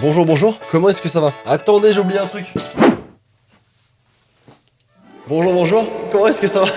Bonjour, bonjour. Comment est-ce que ça va? Attendez, j'ai oublié un truc. Bonjour, bonjour. Comment est-ce que ça va?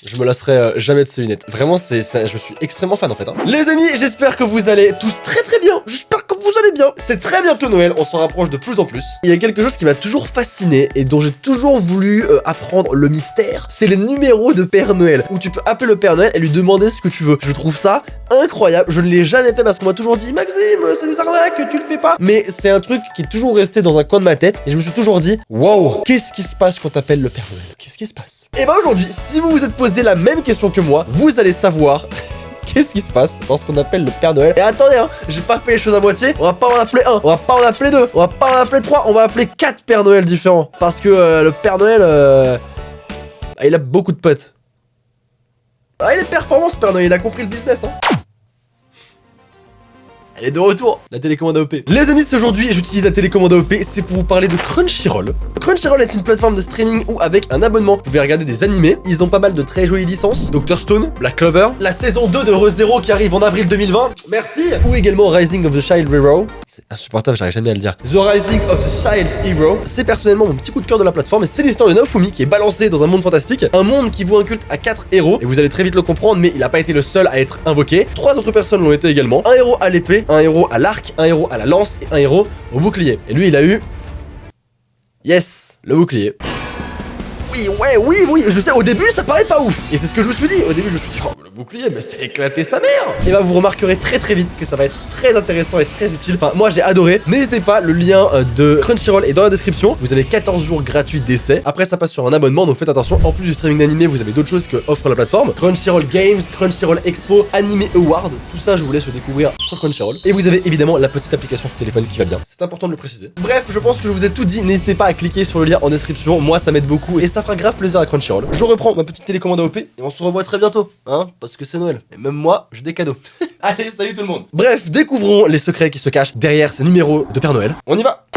Je me lasserai jamais de ces lunettes. Vraiment, je suis extrêmement fan en fait. Les amis, j'espère que vous allez tous très très bien. J'espère que vous allez bien. C'est très bientôt Noël, on s'en rapproche de plus en plus. Il y a quelque chose qui m'a toujours fasciné et dont j'ai toujours voulu apprendre le mystère. C'est les numéros de Père Noël, où tu peux appeler le Père Noël et lui demander ce que tu veux. Je trouve ça incroyable. Je ne l'ai jamais fait parce qu'on m'a toujours dit Maxime, c'est des arnaques, tu le fais pas. Mais c'est un truc qui est toujours resté dans un coin de ma tête et je me suis toujours dit waouh, qu'est-ce qui se passe quand t'appelles le Père Noël? Qu'est-ce qui se passe? Et bah aujourd'hui, si vous vous êtes posé la même question que moi, vous allez savoir qu'est-ce qui se passe lorsqu'on appelle le Père Noël. Et attendez, hein, j'ai pas fait les choses à moitié. On va pas en appeler un, on va pas en appeler deux, on va pas en appeler trois, on va appeler 4 Pères Noël différents. Parce que le Père Noël, il a beaucoup de potes. Ah, il est performant ce Père Noël, il a compris le business, hein. Elle est de retour, la télécommande AOP. Les amis, c'est aujourd'hui, j'utilise la télécommande AOP, c'est pour vous parler de Crunchyroll. Crunchyroll est une plateforme de streaming où, avec un abonnement, vous pouvez regarder des animés. Ils ont pas mal de très jolies licences. Dr Stone, Black Clover, la saison 2 de Re:Zero qui arrive en avril 2020. Merci. Ou également Rising of the Child Hero. C'est insupportable, j'arrive jamais à le dire. The Rising of the Child Hero. C'est personnellement mon petit coup de cœur de la plateforme et c'est l'histoire de Naofumi qui est balancé dans un monde fantastique. Un monde qui voue un culte à 4 héros. Et vous allez très vite le comprendre, mais il n'a pas été le seul à être invoqué. 3 autres personnes l'ont été également. Un héros à l'épée, un héros à l'arc, un héros à la lance et un héros au bouclier. Et lui, il a eu... Yes, le bouclier. Oui, je sais, au début, ça paraît pas ouf. Et c'est ce que je me suis dit. Au début, je me suis dit, oh, le bouclier, mais c'est éclaté sa mère. Et bah, vous remarquerez très très vite que ça va être très intéressant et très utile. Enfin, moi, j'ai adoré. N'hésitez pas, le lien de Crunchyroll est dans la description. Vous avez 14 jours gratuits d'essai. Après, ça passe sur un abonnement, donc faites attention. En plus du streaming d'animé, vous avez d'autres choses que offre la plateforme. Crunchyroll Games, Crunchyroll Expo, Anime Award. Tout ça, je vous laisse le découvrir sur Crunchyroll. Et vous avez évidemment la petite application sur téléphone qui va bien. C'est important de le préciser. Bref, je pense que je vous ai tout dit. N'hésitez pas à cliquer sur le lien en description. Moi, ça m'aide beaucoup et ça fera grave plaisir à Crunchyroll. Je reprends ma petite télécommande AOP et on se revoit très bientôt, hein, parce que c'est Noël. Et même moi, j'ai des cadeaux. Allez, salut tout le monde. Bref, découvrons les secrets qui se cachent derrière ces numéros de Père Noël. On y va.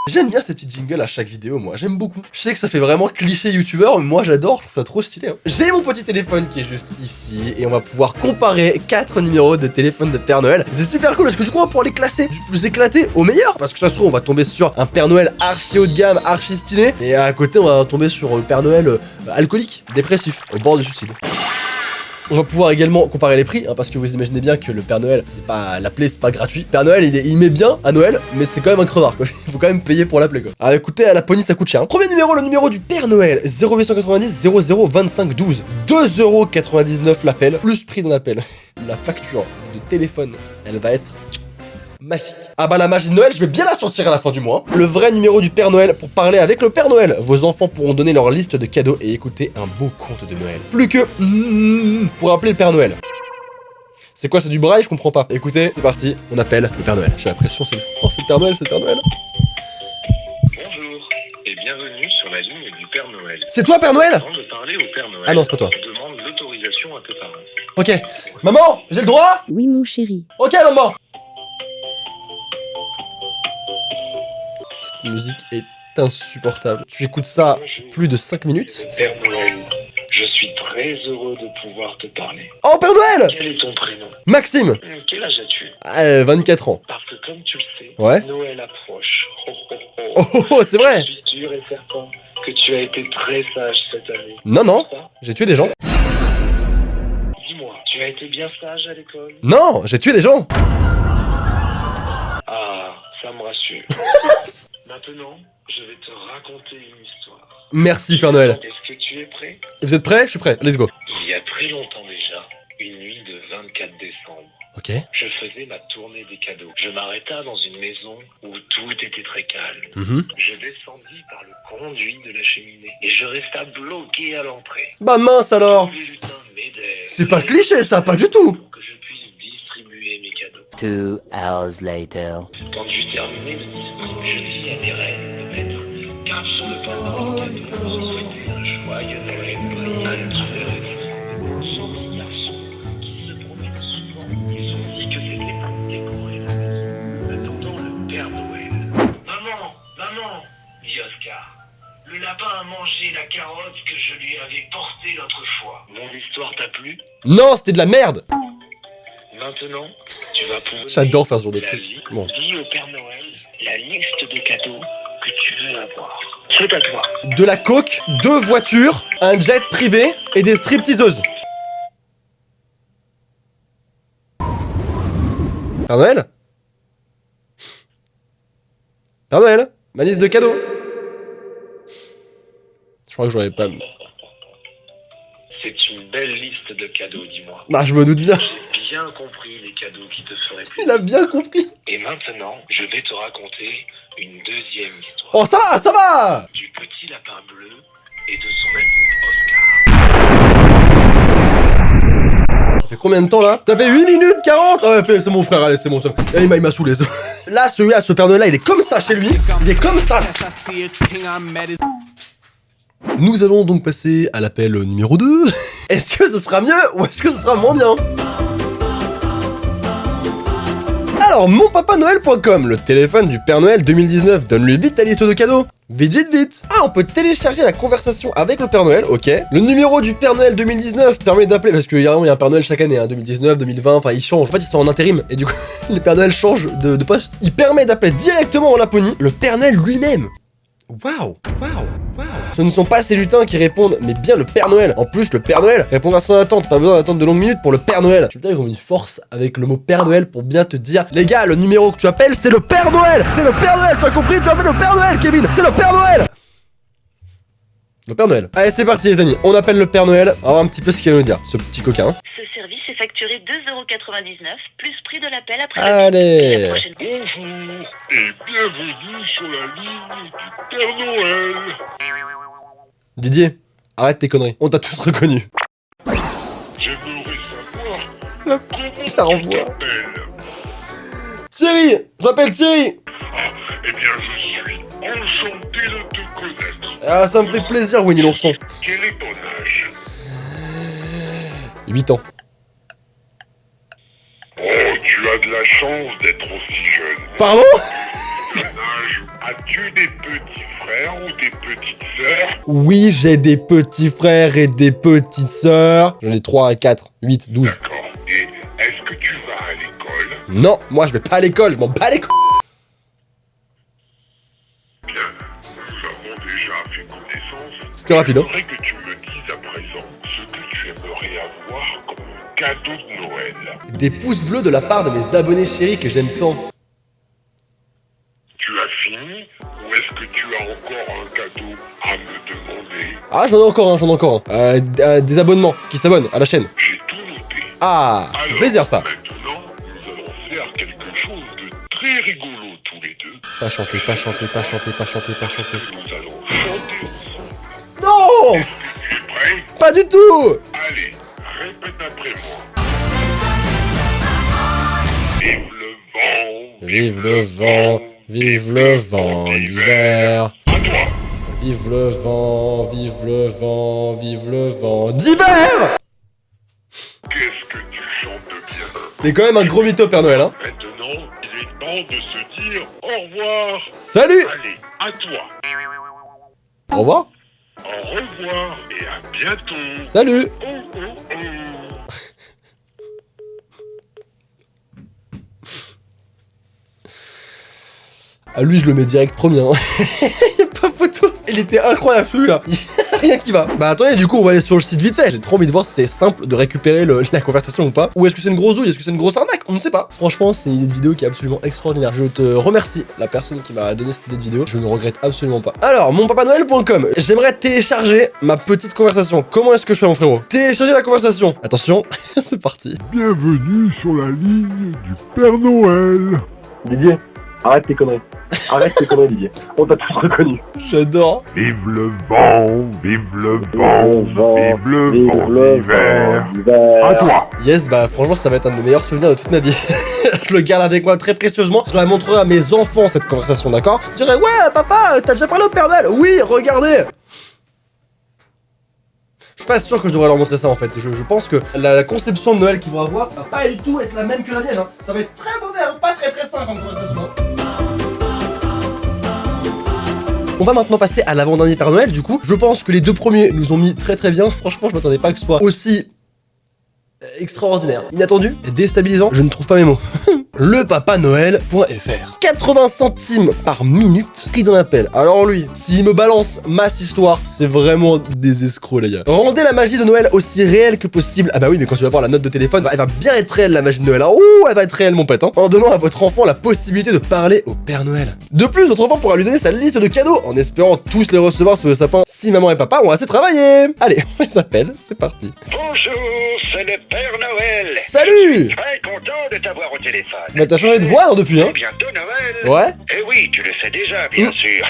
J'aime bien cette petite jingle à chaque vidéo, moi, j'aime beaucoup. Je sais que ça fait vraiment cliché youtubeur, mais moi j'adore, je trouve ça trop stylé. Hein. J'ai mon petit téléphone qui est juste ici, et on va pouvoir comparer 4 numéros de téléphone de Père Noël. C'est super cool, parce que du coup on va pouvoir les classer du plus éclaté au meilleur. Parce que ça se trouve, on va tomber sur un Père Noël archi haut de gamme, archi stylé, et à côté on va tomber sur le Père Noël alcoolique, dépressif, au bord du suicide. On va pouvoir également comparer les prix, hein, parce que vous imaginez bien que le Père Noël, c'est pas l'appeler, c'est pas gratuit. Père Noël, il met bien à Noël, mais c'est quand même un crevard, quoi. Il faut quand même payer pour l'appeler, quoi. Alors écoutez, à la pony, ça coûte cher. Hein. Premier numéro, le numéro du Père Noël, 0890 00 25 12. 2,99€ l'appel, plus prix d'un appel. La facture de téléphone, elle va être... magique. Ah bah la magie de Noël, je vais bien la sortir à la fin du mois. Le vrai numéro du Père Noël pour parler avec le Père Noël. Vos enfants pourront donner leur liste de cadeaux et écouter un beau conte de Noël. Plus que pour appeler le Père Noël. C'est quoi, c'est du braille? Je comprends pas. Écoutez, c'est parti, on appelle le Père Noël. J'ai l'impression c'est le Père Noël, c'est le Père Noël. Bonjour et bienvenue sur la ligne du Père Noël. C'est toi Père Noël? Avant de parler au Père Noël, ah non, c'est pas toi. demande l'autorisation à tes parents. Ok. Maman, j'ai le droit? Oui, mon chéri. Ok, maman. Cette musique est insupportable. Tu écoutes ça plus de 5 minutes. Père Noël, je suis très heureux de pouvoir te parler. Oh, Père Noël! Quel est ton prénom? Maxime. Quel âge as-tu? 24 ans. Parce que comme tu le sais, Ouais. Noël approche. Oh, c'est vrai. Je suis sûr et certain que tu as été très sage cette année. Non, non, Ça, j'ai tué des gens. dis-moi, tu as été bien sage à l'école? Non, j'ai tué des gens. Ah, ça me rassure. Maintenant, je vais te raconter une histoire. Merci Père Noël. Est-ce que tu es prêt? Vous êtes prêts? Je suis prêt, let's go. Il y a très longtemps déjà, une nuit de 24 décembre, Ok. je faisais ma tournée des cadeaux. Je m'arrêta dans une maison où tout était très calme. Je descendis par le conduit de la cheminée et je resta bloqué à l'entrée. Bah mince alors. Tous les lutins m'aidèrent. C'est pas cliché ça, pas du tout. Pour que je puisse distribuer mes cadeaux. 2 hours later. Quand j'eus terminé de distribuer, je dis à mes reines de mettre 4 sur le panier des cadeaux pour se souhaiter un joyeux Noël à travers les maisons. Ce sont des garçons qui se promènent souvent. Ils ont dit que c'était pour décorer la maison. Attendant le Père Noël. Maman, dit Oscar, le lapin a mangé la carotte que je lui avais portée l'autre fois. Mon histoire t'a plu? Non, c'était de la merde. Maintenant, tu vas pouvoir... J'adore faire ce genre de trucs. Bon. Dis au Père Noël la liste de cadeaux que tu veux avoir. C'est à toi. De la coke, 2 voitures, un jet privé et des stripteaseuses. Père Noël? Père Noël? Ma liste de cadeaux. Je crois que j'aurais pas... C'est une belle liste de cadeaux, dis-moi. Bah, je me doute bien. J'ai bien compris les cadeaux qui te feraient plaisir. Il a bien compris. Et maintenant, je vais te raconter une deuxième histoire. Oh, ça va, ça va. Du petit lapin bleu et de son ami Oscar. Ça fait combien de temps, là? Ça fait 8 minutes 40. Oh, c'est mon frère, allez, c'est bon. Il m'a saoulé. Là, celui-là, ce Père Noël-là, il est comme ça chez lui. Il est comme ça. Nous allons donc passer à l'appel numéro 2. Est-ce que ce sera mieux ou est-ce que ce sera moins bien? Alors, monpapanoël.com, le téléphone du Père Noël 2019, donne-lui vite ta liste de cadeaux. Vite, vite, vite. Ah, on peut télécharger la conversation avec le Père Noël, ok. Le numéro du Père Noël 2019 permet d'appeler, parce qu'il y a un Père Noël chaque année, hein, 2019, 2020, enfin ils changent. En fait, ils sont en intérim, et du coup, les Père Noël changent de poste. Il permet d'appeler directement en Laponie le Père Noël lui-même. Waouh, waouh, waouh. Ce ne sont pas ces lutins qui répondent, mais bien le Père Noël. En plus, le Père Noël répondra sans attente, pas besoin d'attendre de longues minutes pour le Père Noël. Je veux dire qu'on y force avec le mot Père Noël pour bien te dire, les gars, le numéro que tu appelles, c'est le Père Noël. C'est le Père Noël, tu as compris? Tu appelles le Père Noël, Kevin. C'est le Père Noël. Le Père Noël. Allez, c'est parti les amis, on appelle le Père Noël. On va voir un petit peu ce qu'il va nous dire, ce petit coquin. Ce service est facturé 2,99 € plus prix de l'appel après Allez. la prochaine. Bonjour et bienvenue sur la ligne du Père Noël. Didier, arrête tes conneries, on t'a tous reconnu. J'aimerais savoir comment Ça tu renvoie. t'appelles. Thierry, je m'appelle Thierry. Ah, eh bien je suis enchanté de te connaître. Ah, ça me fait plaisir, Winnie l'ourson. Quel est ton âge? 8 ans. Oh, tu as de la chance d'être aussi jeune. Pardon? Jeune âge, as-tu des petits frères ou des petites sœurs? Oui, j'ai des petits frères et des petites sœurs. J'en ai 3, 4, 8, 12. D'accord. Et est-ce que tu vas à l'école? Non, moi je vais pas à l'école, je m'en bats les couilles. Bien, nous avons déjà fait connaissance. C'était rapide, hein. J'aimerais que tu me dises à présent ce que tu aimerais avoir comme cadeau de Noël. Des pouces bleus de la part de mes abonnés chéris que j'aime tant. Tu as fini ou est-ce que tu as encore un cadeau à me demander? Ah, j'en ai encore un. Des abonnements qui s'abonnent à la chaîne. J'ai tout noté. Ah, ça fait plaisir ça. Maintenant, nous allons faire quelque chose de très rigolo tous les deux. Pas chanter, pas chanter, pas chanter, pas chanter, pas chanter. Nous allons chanter ensemble. Non, Tu es prêt? pas du tout. Allez, répète après moi. Vive le vent. Vive le vent, vive le vent d'hiver. À toi. Vive le vent, vive le vent, vive le vent d'hiver. Qu'est-ce que tu chantes bien. T'es quand même un gros mytho, Père Noël, hein. Maintenant, il est temps de se dire au revoir. Salut. Allez, à toi. Au revoir. Au revoir et à bientôt. Salut. Oh, oh, oh. Ah, lui, je le mets direct premier, hein. Y'a pas photo. Il était incroyable, celui-là. Rien qui va. Bah attendez, du coup, on va aller sur le site vite fait. J'ai trop envie de voir si c'est simple de récupérer la conversation ou pas. Ou est-ce que c'est une grosse douille? Est-ce que c'est une grosse arnaque? On ne sait pas. Franchement, c'est une idée de vidéo qui est absolument extraordinaire. Je te remercie, la personne qui m'a donné cette idée de vidéo. Je ne regrette absolument pas. Alors, monpapanoël.com. J'aimerais télécharger ma petite conversation. Comment est-ce que je fais, mon frérot? Télécharger la conversation. Attention, c'est parti. Bienvenue sur la ligne du Père Noël. Didier, arrête tes conneries. Arrête tes conneries, Didier. On t'a tous reconnu. J'adore. Vive le vent, vive le vent, vive le vent d'hiver. À toi. Yes, bah franchement, ça va être un des meilleurs souvenirs de toute ma vie. Je le garde avec moi très précieusement. Je la montrerai à mes enfants, cette conversation, d'accord? Je dirais, ouais, papa, t'as déjà parlé au Père Noël? Oui, regardez. Je suis pas sûr que je devrais leur montrer ça en fait. Je pense que la conception de Noël qu'ils vont avoir va pas du tout être la même que la mienne. Hein. Ça va être très mauvais, hein. Pas très sain comme conversation. Hein. On va maintenant passer à l'avant-dernier Père Noël, du coup. Je pense que les deux premiers nous ont mis très bien. Franchement, je m'attendais pas que ce soit aussi extraordinaire, inattendu, déstabilisant, je ne trouve pas mes mots. Lepapanoël.fr 80 centimes par minute, prix d'un appel. Alors lui, s'il me balance masse histoire, c'est vraiment des escrocs les gars. Rendez la magie de Noël aussi réelle que possible. Ah bah oui, mais quand tu vas voir la note de téléphone, elle va bien être réelle la magie de Noël. Ouh, elle va être réelle mon pote, hein. En donnant à votre enfant la possibilité de parler au Père Noël. De plus, votre enfant pourra lui donner sa liste de cadeaux, en espérant tous les recevoir sous le sapin si maman et papa ont assez travaillé. Allez, on les appelle, c'est parti. Bonjour, c'est le Père Noël. Salut! Très content de t'avoir au téléphone. Bah t'as changé de voix depuis, hein? C'est bientôt Noël. Ouais? Eh oui, tu le sais déjà, bien sûr.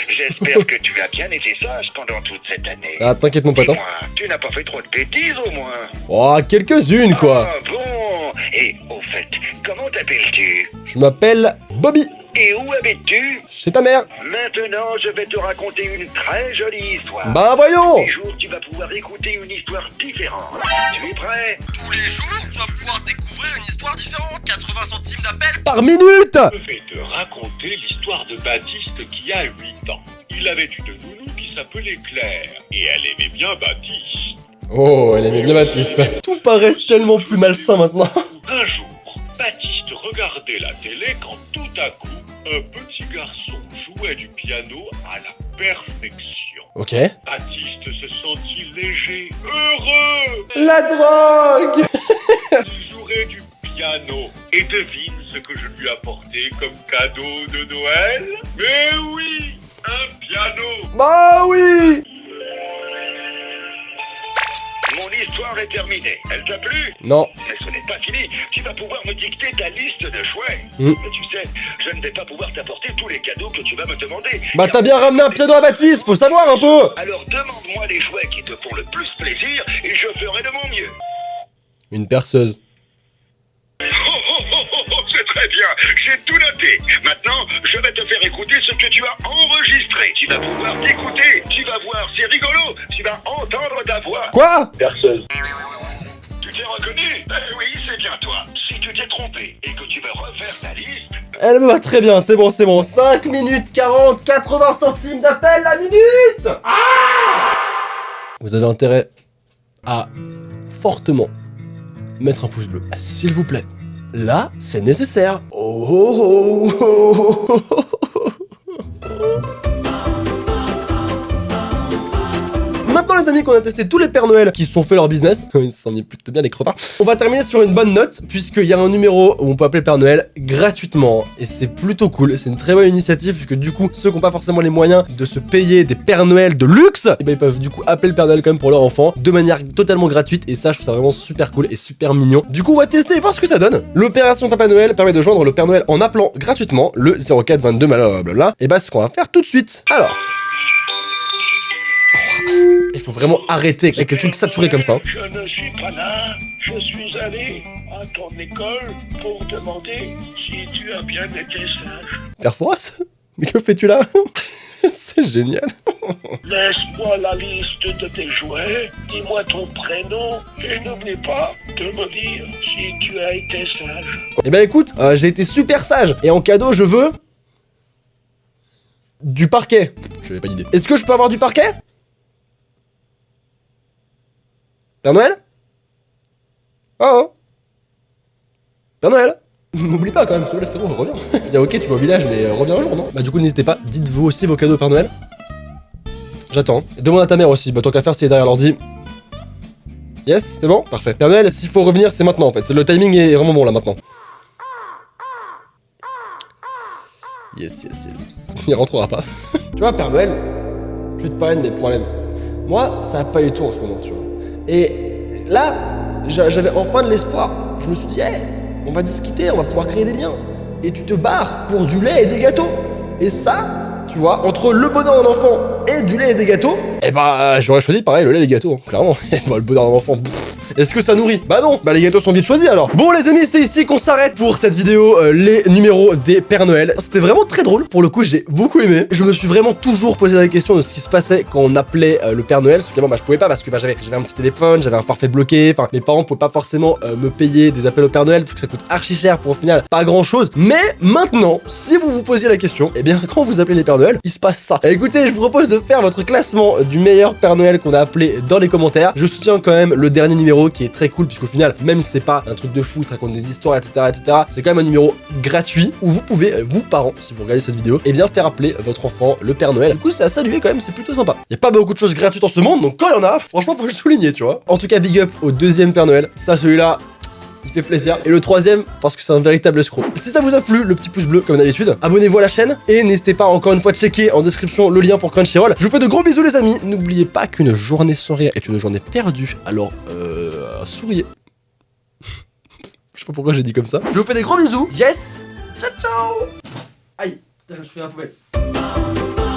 J'espère que tu as bien été sage pendant toute cette année. Ah, t'inquiète mon pote, hein. Dis-moi, tu n'as pas fait trop de bêtises au moins? Oh, quelques-unes quoi. Ah bon. Et au fait, comment t'appelles-tu? Je m'appelle Bobby. Et où habites-tu? Chez ta mère. Maintenant, je vais te raconter une très jolie histoire. Bah voyons. Tous les jours, tu vas pouvoir écouter une histoire différente. Tu es prêt? Tous les jours, tu vas pouvoir découvrir une histoire différente. 80 centimes d'appel par minute. Je vais te raconter l'histoire de Baptiste qui a 8 ans. Il avait une nounou qui s'appelait Claire, et elle aimait bien Baptiste. Oh, elle aimait bien Baptiste. Tout paraît tellement plus malsain maintenant. Un jour, Baptiste regardait la télé quand tout à coup, un petit garçon jouait du piano à la perfection. Ok. Baptiste se sentit léger, heureux. La drogue. Il jouerait du piano. Et devine ce que je lui apportais comme cadeau de Noël? Mais oui, un piano. Bah oui. Mon histoire est terminée. Elle t'a plu? Non. Mais ce n'est pas fini. Tu vas pouvoir me dicter ta liste de jouets. Mm. Mais tu sais, je ne vais pas pouvoir t'apporter tous les cadeaux que tu vas me demander. Bah Car- t'as bien ramené un piano à Baptiste, faut savoir un peu. Alors demande-moi les jouets qui te font le plus plaisir et je ferai de mon mieux. Une perceuse. C'est très bien, j'ai tout noté. Maintenant, je vais te faire écouter ce que tu as enregistré. Tu vas pouvoir t'écouter, tu vas voir, c'est rigolo. Tu vas entendre ta voix. Quoi? Perceuse. Tu t'es reconnu? Oui, c'est bien toi. Si tu t'es trompé et que tu veux refaire ta liste, Elle me va très bien, c'est bon. 5 minutes 40, 80 centimes d'appel la minute. Vous avez intérêt à fortement mettre un pouce bleu, s'il vous plaît. Là, c'est nécessaire. Oh oh oh oh oh. Maintenant les amis qu'on a testé tous les Pères Noël qui se sont fait leur business, ils se sont mis plutôt bien les crevards, on va terminer sur une bonne note puisqu'il y a un numéro où on peut appeler le Père Noël gratuitement et c'est plutôt cool, c'est une très bonne initiative puisque du coup ceux qui n'ont pas forcément les moyens de se payer des Pères Noël de luxe, et ben ils peuvent du coup appeler le Père Noël quand même pour leur enfant de manière totalement gratuite et ça je trouve ça vraiment super cool et super mignon. Du coup on va tester et voir ce que ça donne. L'opération Papa Noël permet de joindre le Père Noël en appelant gratuitement le 04 22 blablabla et bah c'est ce qu'on va faire tout de suite. Alors il faut vraiment arrêter avec les trucs saturés comme ça. je ne suis pas là. Je suis allé à ton école pour demander si tu as bien été sage. Père Fouras? Mais que fais-tu là? C'est génial. Laisse-moi la liste de tes jouets, dis-moi ton prénom et n'oublie pas de me dire si tu as été sage. Eh ben écoute, j'ai été super sage et en cadeau je veux du parquet. Je n'avais pas d'idée. Est-ce que je peux avoir du parquet? Père Noël? Oh. Père Noël? M'oublie pas quand même, s'il te plaît frérot, reviens. Bien ok, tu vas au village, mais reviens un jour, non? Bah du coup, n'hésitez pas, dites-vous aussi vos cadeaux au Père Noël. J'attends. Demande à ta mère aussi, bah tant qu'à faire, c'est derrière l'ordi. Yes, c'est bon? Parfait. Père Noël, s'il faut revenir, c'est maintenant en fait. Le timing est vraiment bon là maintenant. Yes. Il rentrera pas. Tu vois, Père Noël, je vais te parler de mes problèmes. Moi, ça a pas eu tout en ce moment, tu vois. Et là, j'avais enfin de l'espoir. Je me suis dit, hey, on va discuter, on va pouvoir créer des liens. Et tu te barres pour du lait et des gâteaux. Et ça, tu vois, entre le bonheur d'un enfant et du lait et des gâteaux, eh bah, j'aurais choisi pareil, le lait et les gâteaux, hein, clairement. Et bah, le bonheur d'un enfant, pff, Est-ce que ça nourrit? Bah non, bah les gâteaux sont vite choisis alors. Bon les amis, c'est ici qu'on s'arrête pour cette vidéo, les numéros des Pères Noël. C'était vraiment très drôle, pour le coup j'ai beaucoup aimé. Je me suis vraiment toujours posé la question de ce qui se passait quand on appelait le Père Noël. Parce qu'avant bah je pouvais pas parce que bah, j'avais un petit téléphone, j'avais un forfait bloqué, enfin mes parents pouvaient pas forcément me payer des appels au Père Noël, parce que ça coûte archi cher pour au final pas grand chose. Mais maintenant, si vous vous posiez la question, eh bien quand vous appelez les Pères Noël, il se passe ça. Et écoutez, je vous propose de faire votre classement du meilleur Père Noël qu'on a appelé dans les commentaires. Je soutiens quand même le dernier numéro qui est très cool, puisqu'au final, même si c'est pas un truc de fou, ça raconte des histoires, etc., c'est quand même un numéro gratuit où vous pouvez, vous parents, si vous regardez cette vidéo, eh bien faire appeler votre enfant le Père Noël. Du coup, c'est à saluer quand même, c'est plutôt sympa. Il y a pas beaucoup de choses gratuites en ce monde, donc quand il y en a, franchement, faut le souligner, tu vois. En tout cas, big up au deuxième Père Noël. Ça, celui-là, il fait plaisir. Et le troisième, parce que c'est un véritable escroc. Si ça vous a plu, le petit pouce bleu, comme d'habitude, abonnez-vous à la chaîne. Et n'hésitez pas encore une fois de checker en description le lien pour Crunchyroll. Je vous fais de gros bisous les amis. N'oubliez pas qu'une journée sans rire est une journée perdue. Alors, souriez. Je sais pas pourquoi j'ai dit comme ça. Je vous fais des gros bisous. Yes. Ciao ciao. Aïe, putain, je me suis pris à la poubelle.